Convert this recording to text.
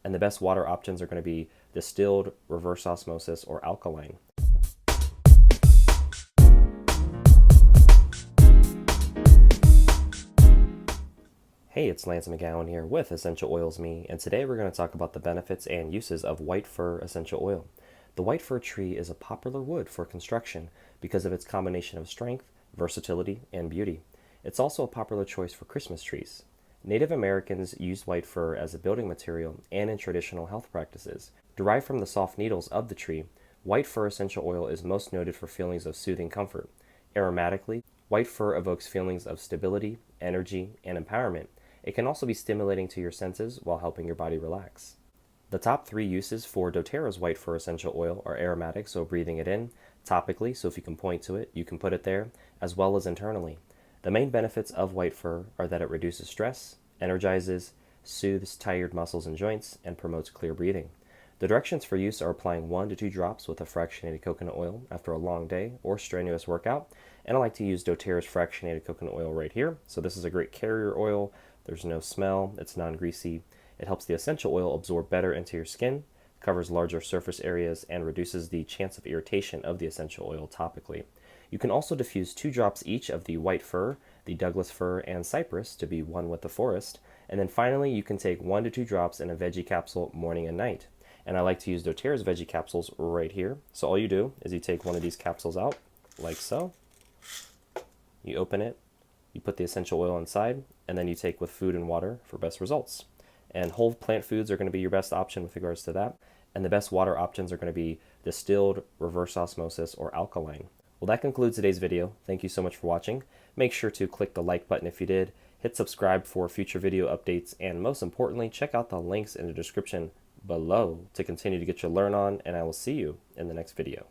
And the best water options are going to be distilled, reverse osmosis, or alkaline. Hey, it's Lance McGowan here with Essential Oils Me, and today we're going to talk about the benefits and uses of white fir essential oil. The white fir tree is a popular wood for construction because of its combination of strength, versatility, and beauty. It's also a popular choice for Christmas trees. Native Americans used white fir as a building material and in traditional health practices. Derived from the soft needles of the tree, white fir essential oil is most noted for feelings of soothing comfort. Aromatically, white fir evokes feelings of stability, energy, and empowerment. It can also be stimulating to your senses while helping your body relax. The top 3 uses for doTERRA's white fir essential oil are aromatic, so breathing it in, topically, so if you can point to it, you can put it there, as well as internally. The main benefits of white fir are that it reduces stress, energizes, soothes tired muscles and joints, and promotes clear breathing. The directions for use are applying 1 to 2 drops with a fractionated coconut oil after a long day or strenuous workout, and I like to use doTERRA's fractionated coconut oil right here. So this is a great carrier oil. There's no smell, it's non-greasy. It helps the essential oil absorb better into your skin, covers larger surface areas, and reduces the chance of irritation of the essential oil topically. You can also diffuse 2 drops each of the white fir, the Douglas fir, and cypress to be one with the forest. And then finally, you can take 1 to 2 drops in a veggie capsule morning and night. And I like to use doTERRA's veggie capsules right here. So all you do is you take one of these capsules out, like so. You open it, you put the essential oil inside, and then you take with food and water for best results. And whole plant foods are going to be your best option with regards to that. And the best water options are going to be distilled, reverse osmosis, or alkaline. Well, that concludes today's video. Thank you so much for watching. Make sure to click the like button if you did, hit subscribe for future video updates, and most importantly, check out the links in the description below to continue to get your learn on, and I will see you in the next video.